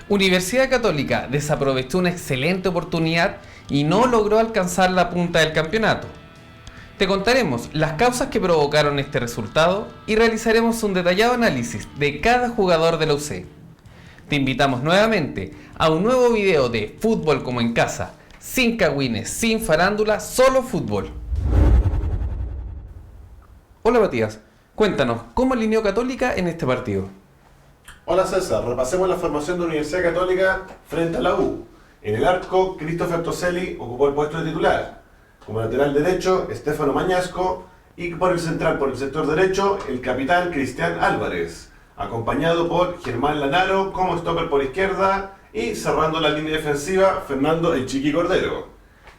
Universidad Católica desaprovechó una excelente oportunidad y no logró alcanzar la punta del campeonato. Te contaremos las causas que provocaron este resultado y realizaremos un detallado análisis de cada jugador de la UC. Te invitamos nuevamente a un nuevo video de Fútbol como en casa, sin cagüines, sin farándula, solo fútbol. Hola Matías, cuéntanos, ¿cómo alineó Católica en este partido? Hola César, repasemos la formación de Universidad Católica frente a la U. En el arco, Christopher Toselli ocupó el puesto de titular. Como lateral derecho, Stefano Mañasco. Y por el central, por el sector derecho, el capitán Cristian Álvarez, acompañado por Germán Lanaro como stopper por izquierda y cerrando la línea defensiva, Fernando el Chiqui Cordero.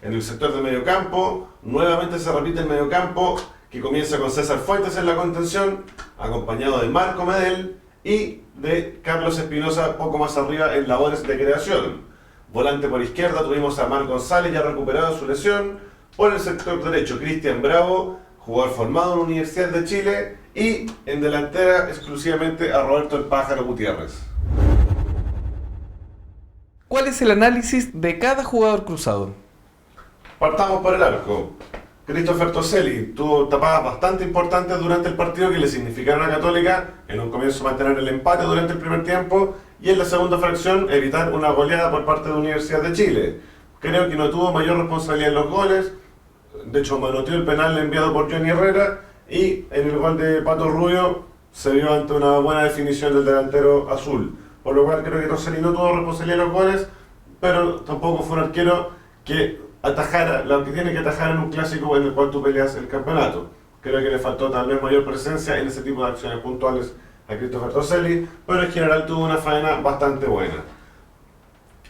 En el sector de mediocampo, nuevamente se repite el mediocampo que comienza con César Fuentes en la contención, acompañado de Marco Medel y de Carlos Espinosa poco más arriba en labores de creación. Volante por izquierda tuvimos a Marc González ya recuperado de su lesión. Por el sector derecho, Cristian Bravo, jugador formado en la Universidad de Chile. Y en delantera exclusivamente a Roberto el Pájaro Gutiérrez. ¿Cuál es el análisis de cada jugador cruzado? Partamos por el arco. Christopher Toselli tuvo tapadas bastante importantes durante el partido que le significaron a Católica en un comienzo mantener el empate durante el primer tiempo y en la segunda fracción evitar una goleada por parte de la Universidad de Chile. Creo que no tuvo mayor responsabilidad en los goles, de hecho manoteó el penal enviado por Johnny Herrera y en el gol de Pato Rubio se vio ante una buena definición del delantero azul. Por lo cual creo que Toselli no tuvo responsabilidad en los goles, pero tampoco fue un arquero que atajara lo que tiene que atajar en un clásico en el cual tú peleas el campeonato. Creo que le faltó tal vez mayor presencia en ese tipo de acciones puntuales a Christopher Toselli, pero en general tuvo una faena bastante buena.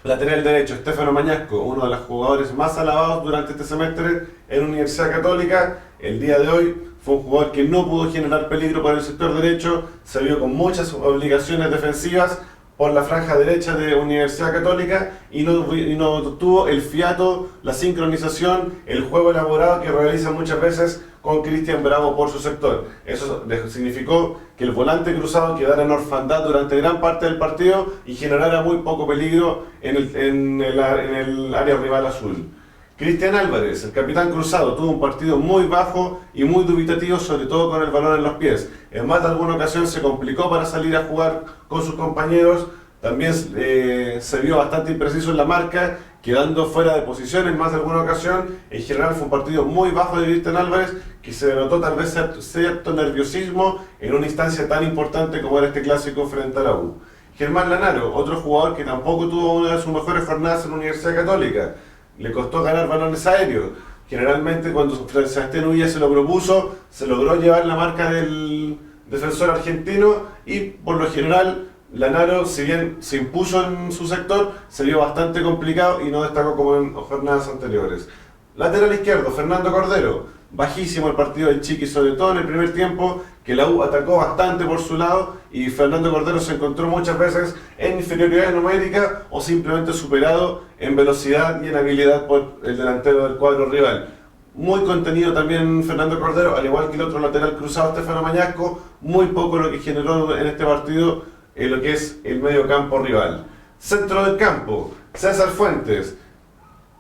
Lateral derecho, Stefano Mañasco, uno de los jugadores más alabados durante este semestre en Universidad Católica. El día de hoy fue un jugador que no pudo generar peligro para el sector derecho, se vio con muchas obligaciones defensivas por la franja derecha de Universidad Católica y no tuvo el fiato, la sincronización, el juego elaborado que realiza muchas veces con Cristian Bravo por su sector. Eso significó que el volante cruzado quedara en orfandad durante gran parte del partido y generara muy poco peligro en el área rival azul. Cristian Álvarez, el capitán cruzado, tuvo un partido muy bajo y muy dubitativo, sobre todo con el balón en los pies. En más de alguna ocasión se complicó para salir a jugar con sus compañeros. También se vio bastante impreciso en la marca, quedando fuera de posición en más de alguna ocasión. En general fue un partido muy bajo de Cristian Álvarez, que se denotó tal vez cierto nerviosismo en una instancia tan importante como era este clásico frente a la U. Germán Lanaro, otro jugador que tampoco tuvo una de sus mejores jornadas en la Universidad Católica. Le costó ganar balones aéreos. Generalmente cuando Sebastián Ulla se lo propuso, se logró llevar la marca del defensor argentino y por lo general Lanaro, si bien se impuso en su sector, se vio bastante complicado y no destacó como en jornadas anteriores. Lateral izquierdo, Fernando Cordero. Bajísimo el partido del Chiqui, sobre todo en el primer tiempo, que la U atacó bastante por su lado y Fernando Cordero se encontró muchas veces en inferioridad numérica o simplemente superado en velocidad y en habilidad por el delantero del cuadro rival. Muy contenido también Fernando Cordero, al igual que el otro lateral cruzado, Stefano Mañasco, muy poco lo que generó en este partido en lo que es el medio campo rival. Centro del campo, César Fuentes.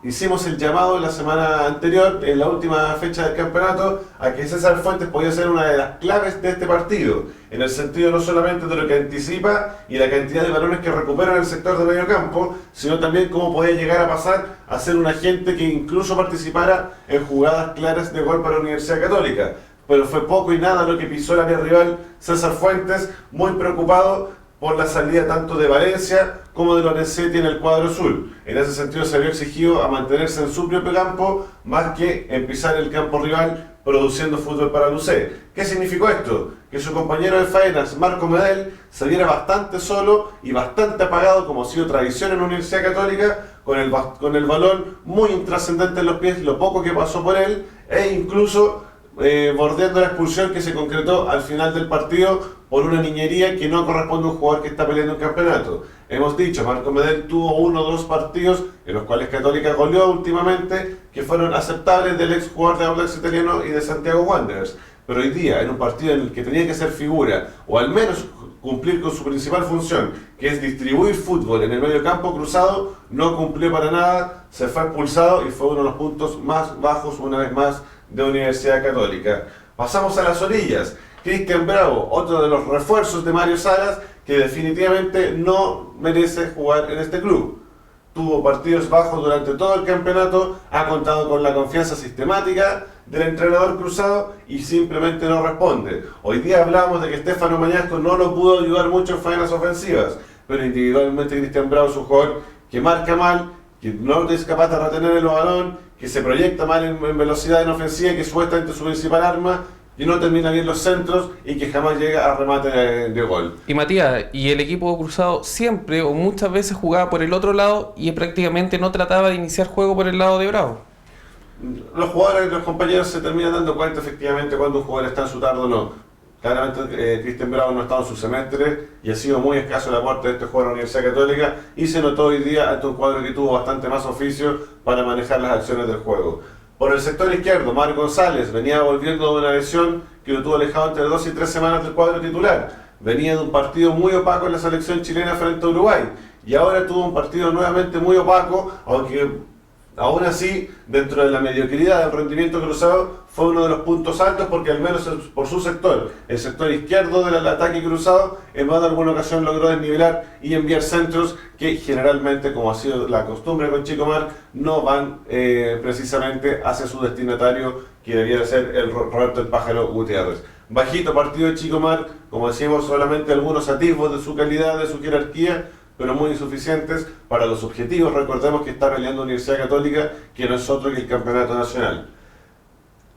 Hicimos el llamado la semana anterior, en la última fecha del campeonato, a que César Fuentes podía ser una de las claves de este partido, en el sentido no solamente de lo que anticipa y la cantidad de balones que recupera en el sector de medio campo, sino también cómo podía llegar a pasar a ser un agente que incluso participara en jugadas claras de gol para la Universidad Católica. Pero fue poco y nada lo que pisó el área rival César Fuentes, muy preocupado por la salida tanto de Valencia como de Lorenzetti en el cuadro azul. En ese sentido se vio exigido a mantenerse en su propio campo más que en pisar el campo rival produciendo fútbol para la UC. ¿Qué significó esto? Que su compañero de faenas, Marco Medel, se viera bastante solo y bastante apagado, como ha sido tradición en la Universidad Católica, con el balón muy intrascendente en los pies, lo poco que pasó por él, e incluso bordeando la expulsión que se concretó al final del partido por una niñería que no corresponde a un jugador que está peleando un campeonato. Hemos dicho, Marco Medel tuvo 1 o 2 partidos en los cuales Católica goleó últimamente, que fueron aceptables del ex jugador de Audax Italiano y de Santiago Wanderers. Pero hoy día, en un partido en el que tenía que ser figura, o al menos cumplir con su principal función, que es distribuir fútbol en el medio campo cruzado, no cumplió para nada, se fue expulsado y fue uno de los puntos más bajos, una vez más, de Universidad Católica. Pasamos a las orillas. Cristian Bravo, otro de los refuerzos de Mario Salas, que definitivamente no merece jugar en este club. Tuvo partidos bajos durante todo el campeonato, ha contado con la confianza sistemática del entrenador cruzado y simplemente no responde. Hoy día hablamos de que Stefano Mañasco no lo pudo ayudar mucho en faenas ofensivas, pero individualmente Cristian Bravo es un jugador que marca mal, que no es capaz de retener el balón, que se proyecta mal en velocidad en ofensiva, que es supuestamente su principal arma, y no termina bien los centros y que jamás llega a remate de gol. Y Matías, y el equipo cruzado siempre o muchas veces jugaba por el otro lado y prácticamente no trataba de iniciar juego por el lado de Bravo. Los jugadores, los compañeros se terminan dando cuenta efectivamente cuando un jugador está en su tarde o no. Claramente Cristian Bravo no ha estado en su semestre y ha sido muy escaso el aporte de este jugador a la Universidad Católica y se notó hoy día ante un cuadro que tuvo bastante más oficio para manejar las acciones del juego. Por el sector izquierdo, Mario González venía volviendo de una lesión que lo tuvo alejado entre 2 y 3 semanas del cuadro titular. Venía de un partido muy opaco en la selección chilena frente a Uruguay y ahora tuvo un partido nuevamente muy opaco, aunque aún así, dentro de la mediocridad del rendimiento cruzado, fue uno de los puntos altos porque al menos por su sector, el sector izquierdo del ataque cruzado, en más de alguna ocasión logró desnivelar y enviar centros que generalmente, como ha sido la costumbre con Chico Mar, no van precisamente hacia su destinatario, que debiera ser el Roberto el Pájaro Gutiérrez. Bajito partido de Chico Mar, como decimos, solamente algunos atisbos de su calidad, de su jerarquía, pero muy insuficientes para los objetivos. Recordemos que está peleando Universidad Católica, que no es otro que el campeonato nacional.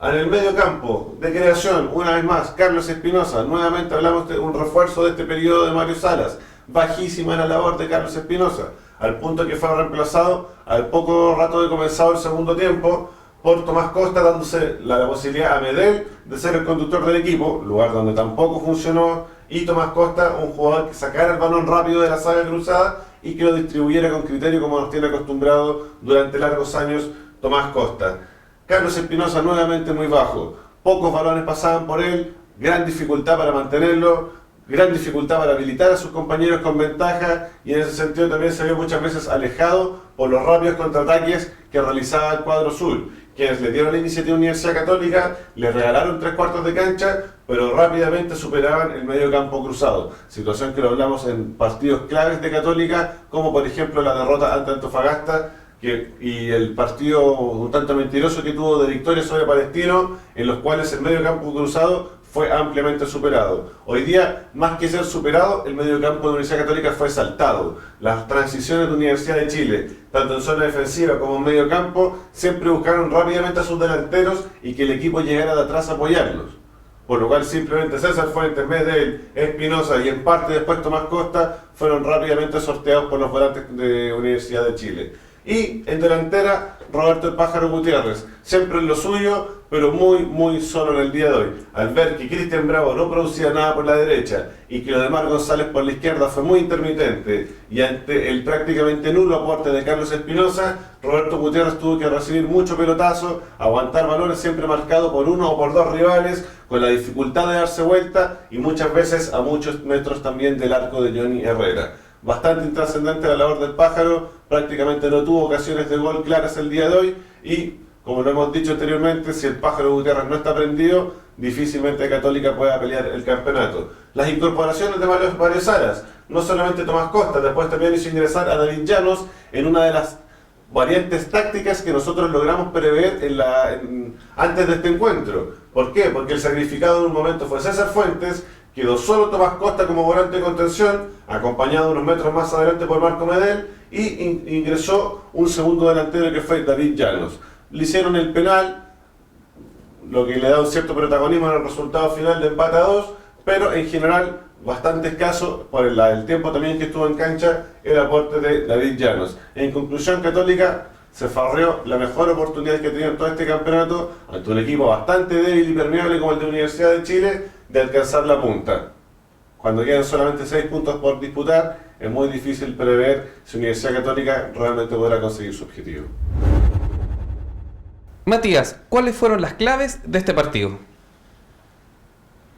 En el medio campo de creación, una vez más, Carlos Espinosa. Nuevamente hablamos de un refuerzo de este periodo de Mario Salas. Bajísima la labor de Carlos Espinosa, al punto que fue reemplazado al poco rato de comenzado el segundo tiempo por Tomás Costa, dándose la posibilidad a Medel de ser el conductor del equipo, lugar donde tampoco funcionó, y Tomás Costa, un jugador que sacara el balón rápido de la saga cruzada y que lo distribuyera con criterio como nos tiene acostumbrado durante largos años Tomás Costa. Carlos Espinosa nuevamente muy bajo, pocos balones pasaban por él, gran dificultad para mantenerlo, gran dificultad para habilitar a sus compañeros con ventaja y en ese sentido también se vio muchas veces alejado por los rápidos contraataques que realizaba el cuadro azul. Quienes le dieron la iniciativa a Universidad Católica, le regalaron 3/4 de cancha, pero rápidamente superaban el medio campo cruzado. Situación que lo hablamos en partidos claves de Católica, como por ejemplo la derrota ante Antofagasta y el partido un tanto mentiroso que tuvo de victoria sobre Palestino, en los cuales el medio campo cruzado fue ampliamente superado. Hoy día, más que ser superado, el medio campo de Universidad Católica fue saltado. Las transiciones de Universidad de Chile, tanto en zona defensiva como en medio campo, siempre buscaron rápidamente a sus delanteros y que el equipo llegara de atrás a apoyarlos. Por lo cual simplemente César Fuentes, Medel, Espinosa y en parte después Tomás Costa fueron rápidamente sorteados por los volantes de Universidad de Chile. Y en delantera, Roberto el Pájaro Gutiérrez, siempre en lo suyo, pero muy solo en el día de hoy. Al ver que Cristian Bravo no producía nada por la derecha y que lo de Mar González por la izquierda fue muy intermitente y ante el prácticamente nulo aporte de Carlos Espinosa, Roberto Gutiérrez tuvo que recibir mucho pelotazo, aguantar balones siempre marcados por uno o por dos rivales, con la dificultad de darse vuelta y muchas veces a muchos metros también del arco de Johnny Herrera. Bastante intrascendente la labor del Pájaro, prácticamente no tuvo ocasiones de gol claras el día de hoy y, como lo hemos dicho anteriormente, si el Pájaro Gutiérrez no está prendido, difícilmente Católica pueda pelear el campeonato. Las incorporaciones de Mario Salas, no solamente Tomás Costa, después también hizo ingresar a David Llanos en una de las variantes tácticas que nosotros logramos prever antes de este encuentro. ¿Por qué? Porque el sacrificado en un momento fue César Fuentes, quedó solo Tomás Costa como volante de contención, acompañado unos metros más adelante por Marco Medel, y ingresó un segundo delantero que fue David Llanos. Le hicieron el penal, lo que le da un cierto protagonismo en el resultado final de empate a 2, pero en general bastante escaso por el tiempo también que estuvo en cancha el aporte de David Llanos. En conclusión, Católica se farreó la mejor oportunidad que tenía en todo este campeonato ante un equipo bastante débil y permeable como el de Universidad de Chile de alcanzar la punta. Cuando quedan solamente 6 puntos por disputar, es muy difícil prever si Universidad Católica realmente podrá conseguir su objetivo. Matías, ¿cuáles fueron las claves de este partido?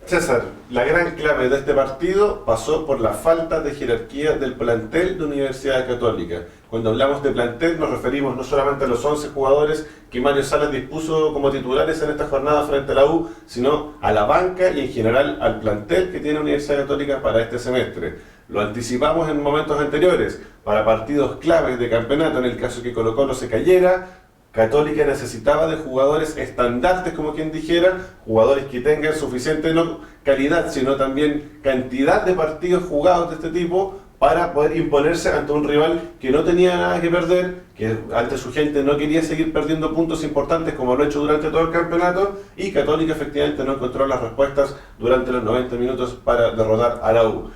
César, la gran clave de este partido pasó por la falta de jerarquía del plantel de Universidad Católica. Cuando hablamos de plantel nos referimos no solamente a los 11 jugadores que Mario Salas dispuso como titulares en esta jornada frente a la U, sino a la banca y en general al plantel que tiene Universidad Católica para este semestre. Lo anticipamos en momentos anteriores, para partidos claves de campeonato, en el caso que Colo-Colo se cayera, Católica necesitaba de jugadores estandartes, como quien dijera, jugadores que tengan suficiente no calidad, sino también cantidad de partidos jugados de este tipo para poder imponerse ante un rival que no tenía nada que perder, que ante su gente no quería seguir perdiendo puntos importantes como lo ha hecho durante todo el campeonato, y Católica efectivamente no encontró las respuestas durante los 90 minutos para derrotar a la U.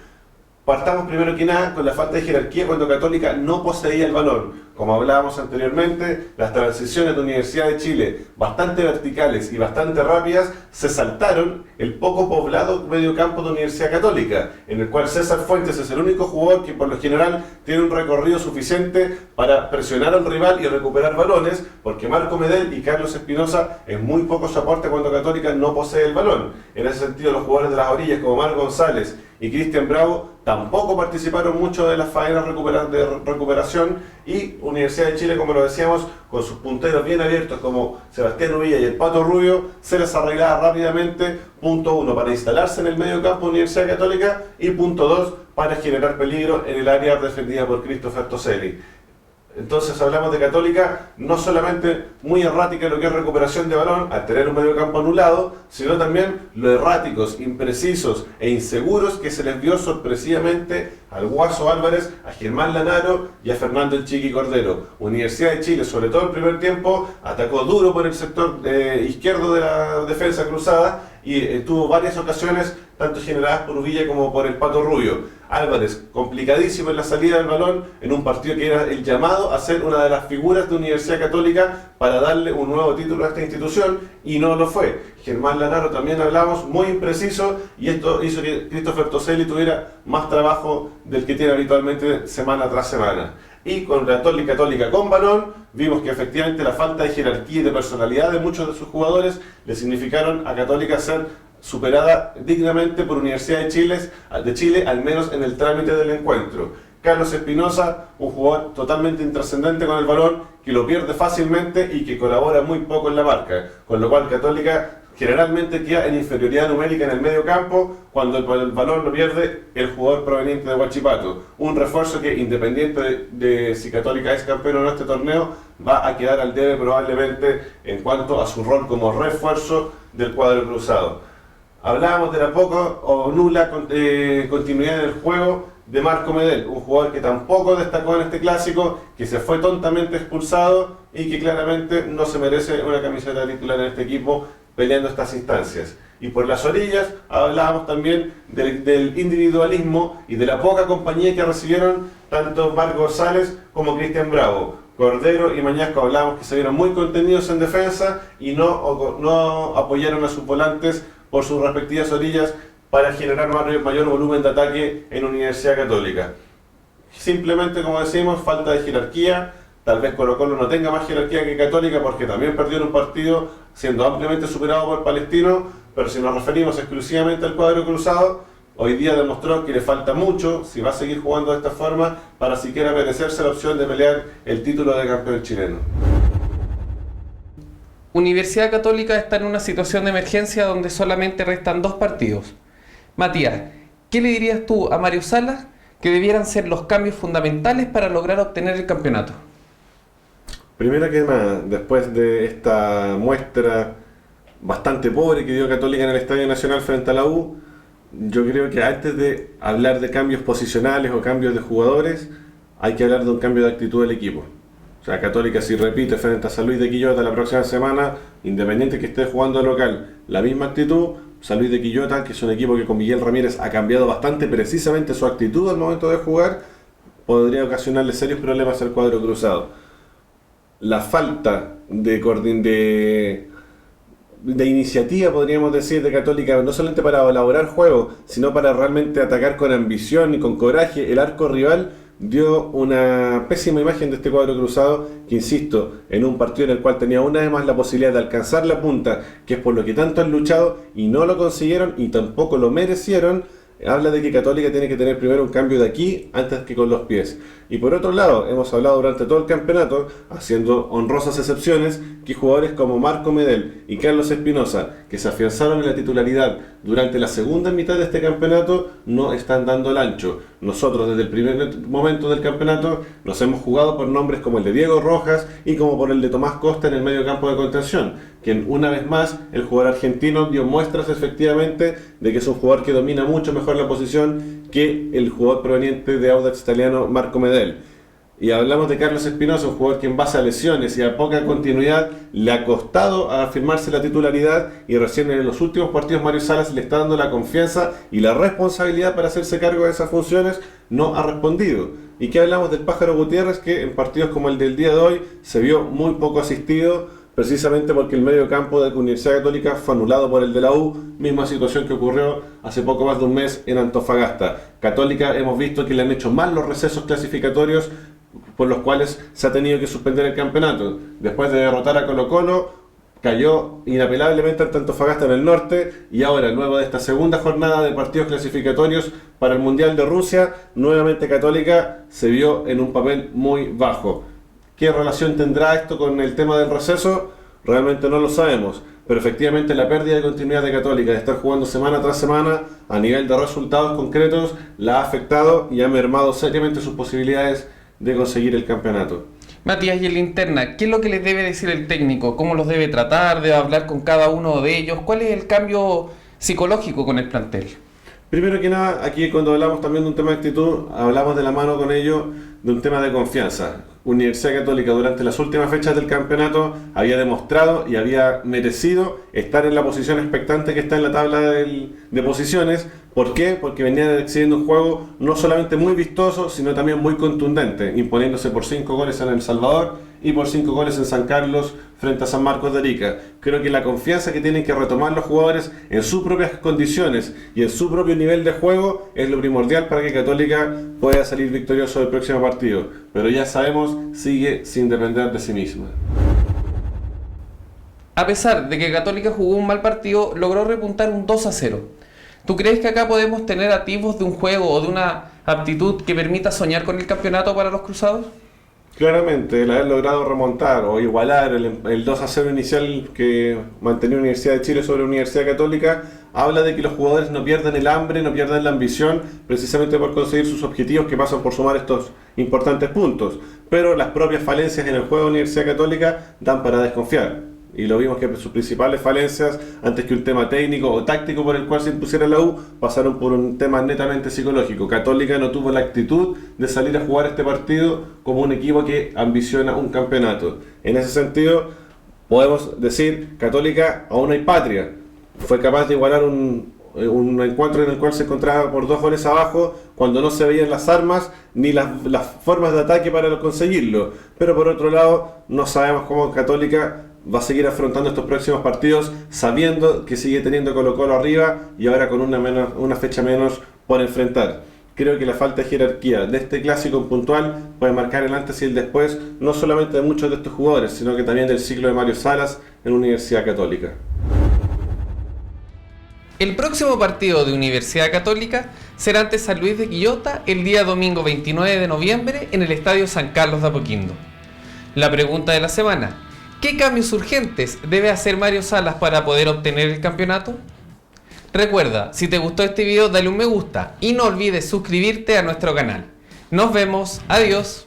Partamos primero que nada con la falta de jerarquía cuando Católica no poseía el balón. Como hablábamos anteriormente, las transiciones de Universidad de Chile, bastante verticales y bastante rápidas, se saltaron el poco poblado mediocampo de Universidad Católica, en el cual César Fuentes es el único jugador que por lo general tiene un recorrido suficiente para presionar al rival y recuperar balones, porque Marco Medel y Carlos Espinosa es muy poco su aporte cuando Católica no posee el balón. En ese sentido, los jugadores de las orillas como Mar González y Cristian Bravo tampoco participaron mucho de las faenas de recuperación, y Universidad de Chile, como lo decíamos, con sus punteros bien abiertos como Sebastián Uvilla y el Pato Rubio, se les arreglaba rápidamente, punto 1, para instalarse en el medio campo de Universidad Católica, y punto 2, para generar peligro en el área defendida por Christopher Toselli. Entonces hablamos de Católica no solamente muy errática en lo que es recuperación de balón al tener un medio campo anulado, sino también lo erráticos, imprecisos e inseguros que se les vio sorpresivamente al Guaso Álvarez, a Germán Lanaro y a Fernando el Chiqui Cordero. Universidad de Chile, sobre todo el primer tiempo, atacó duro por el sector izquierdo de la defensa cruzada y tuvo varias ocasiones, tanto generadas por Uvilla como por el Pato Rubio. Álvarez, complicadísimo en la salida del balón, en un partido que era el llamado a ser una de las figuras de Universidad Católica para darle un nuevo título a esta institución, y no lo fue. Germán Lanaro, también hablamos, muy impreciso, y esto hizo que Christopher Toselli tuviera más trabajo del que tiene habitualmente semana tras semana. Y con la Católica con balón, vimos que efectivamente la falta de jerarquía y de personalidad de muchos de sus jugadores le significaron a Católica ser superada dignamente por Universidad de Chile, al menos en el trámite del encuentro. Carlos Espinosa, un jugador totalmente intrascendente con el balón, que lo pierde fácilmente y que colabora muy poco en la marca, con lo cual Católica generalmente queda en inferioridad numérica en el medio campo cuando el balón lo pierde el jugador proveniente de Huachipato. Un refuerzo que, independiente de si Católica es campeón o no este torneo, va a quedar al debe probablemente en cuanto a su rol como refuerzo del cuadro cruzado. Hablábamos de la poca o nula continuidad en el juego de Marco Medel, un jugador que tampoco destacó en este clásico, que se fue tontamente expulsado y que claramente no se merece una camiseta titular en este equipo peleando estas instancias. Y por las orillas hablábamos también del individualismo y de la poca compañía que recibieron tanto Marc González como Cristian Bravo. Cordero y Mañasco hablábamos que se vieron muy contenidos en defensa y no apoyaron a sus volantes por sus respectivas orillas para generar mayor volumen de ataque en Universidad Católica. Simplemente, como decimos, falta de jerarquía. Tal vez Colo-Colo no tenga más jerarquía que Católica porque también perdió en un partido siendo ampliamente superado por Palestino, pero si nos referimos exclusivamente al cuadro cruzado, hoy día demostró que le falta mucho, si va a seguir jugando de esta forma, para siquiera merecerse la opción de pelear el título de campeón chileno. Universidad Católica está en una situación de emergencia donde solamente restan 2 partidos. Matías, ¿qué le dirías tú a Mario Salas que debieran ser los cambios fundamentales para lograr obtener el campeonato? Primero que nada, después de esta muestra bastante pobre que dio Católica en el Estadio Nacional frente a la U, yo creo que antes de hablar de cambios posicionales o cambios de jugadores, hay que hablar de un cambio de actitud del equipo. O sea, Católica, si repite frente a San Luis de Quillota la próxima semana, independiente que esté jugando de local, la misma actitud. San Luis de Quillota, que es un equipo que con Miguel Ramírez ha cambiado bastante precisamente su actitud al momento de jugar, podría ocasionarle serios problemas al cuadro cruzado. La falta de iniciativa, podríamos decir, de Católica, no solamente para elaborar juego, sino para realmente atacar con ambición y con coraje el arco rival, dio una pésima imagen de este cuadro cruzado, que insisto, en un partido en el cual tenía una vez más la posibilidad de alcanzar la punta, que es por lo que tanto han luchado y no lo consiguieron y tampoco lo merecieron. Habla de que Católica tiene que tener primero un cambio de aquí antes que con los pies. Y por otro lado, hemos hablado durante todo el campeonato, haciendo honrosas excepciones, que jugadores como Marco Medel y Carlos Espinosa, que se afianzaron en la titularidad durante la segunda mitad de este campeonato, no están dando el ancho. Nosotros desde el primer momento del campeonato nos hemos jugado por nombres como el de Diego Rojas y como por el de Tomás Costa en el medio campo de contención, quien una vez más el jugador argentino dio muestras efectivamente de que es un jugador que domina mucho mejor la posición que el jugador proveniente de Audax Italiano Marco Medel. Y hablamos de Carlos Espinosa, un jugador que en base a lesiones y a poca continuidad le ha costado afirmarse la titularidad, y recién en los últimos partidos Mario Salas le está dando la confianza y la responsabilidad para hacerse cargo de esas funciones. No ha respondido. ¿Y qué hablamos del Pájaro Gutiérrez, que en partidos como el del día de hoy se vio muy poco asistido, precisamente porque el medio campo de la Universidad Católica fue anulado por el de la U, misma situación que ocurrió hace poco más de un mes en Antofagasta? Católica hemos visto que le han hecho mal los recesos clasificatorios por los cuales se ha tenido que suspender el campeonato. Después de derrotar a Colo-Colo, cayó inapelablemente ante Antofagasta en el norte, y ahora, luego de esta segunda jornada de partidos clasificatorios para el Mundial de Rusia, nuevamente Católica se vio en un papel muy bajo. ¿Qué relación tendrá esto con el tema del receso? Realmente no lo sabemos, pero efectivamente la pérdida de continuidad de Católica, de estar jugando semana tras semana a nivel de resultados concretos, la ha afectado y ha mermado seriamente sus posibilidades de conseguir el campeonato. Matías, y en la interna, ¿qué es lo que les debe decir el técnico? ¿Cómo los debe tratar? ¿Debe hablar con cada uno de ellos? ¿Cuál es el cambio psicológico con el plantel? Primero que nada, aquí cuando hablamos también de un tema de actitud, hablamos de la mano con ello de un tema de confianza. Universidad Católica durante las últimas fechas del campeonato había demostrado y había merecido estar en la posición expectante que está en la tabla de posiciones. ¿Por qué? Porque venían exhibiendo un juego no solamente muy vistoso, sino también muy contundente, imponiéndose por 5 goles en El Salvador y por 5 goles en San Carlos frente a San Marcos de Arica. Creo que la confianza que tienen que retomar los jugadores en sus propias condiciones y en su propio nivel de juego es lo primordial para que Católica pueda salir victorioso del próximo partido. Pero ya sabemos, sigue sin depender de sí misma. A pesar de que Católica jugó un mal partido, logró repuntar un 2-0. ¿Tú crees que acá podemos tener atisbos de un juego o de una aptitud que permita soñar con el campeonato para los cruzados? Claramente, el haber logrado remontar o igualar el 2-0 inicial que mantenía Universidad de Chile sobre Universidad Católica, habla de que los jugadores no pierden el hambre, no pierden la ambición, precisamente por conseguir sus objetivos, que pasan por sumar estos importantes puntos. Pero las propias falencias en el juego de Universidad Católica dan para desconfiar. Y lo vimos que sus principales falencias, antes que un tema técnico o táctico por el cual se impusiera la U, pasaron por un tema netamente psicológico. Católica no tuvo la actitud de salir a jugar este partido como un equipo que ambiciona un campeonato. En ese sentido, podemos decir, Católica aún hay patria. Fue capaz de igualar un encuentro en el cual se encontraba por 2 goles abajo, cuando no se veían las armas ni las formas de ataque para conseguirlo. Pero por otro lado, no sabemos cómo Católica va a seguir afrontando estos próximos partidos, sabiendo que sigue teniendo Colo-Colo arriba y ahora con una fecha menos por enfrentar. Creo que la falta de jerarquía de este clásico en puntual puede marcar el antes y el después, no solamente de muchos de estos jugadores, sino que también del ciclo de Mario Salas en Universidad Católica. El próximo partido de Universidad Católica será ante San Luis de Quillota el día domingo 29 de noviembre en el Estadio San Carlos de Apoquindo. La pregunta de la semana: ¿qué cambios urgentes debe hacer Mario Salas para poder obtener el campeonato? Recuerda, si te gustó este video, dale un me gusta y no olvides suscribirte a nuestro canal. Nos vemos, adiós.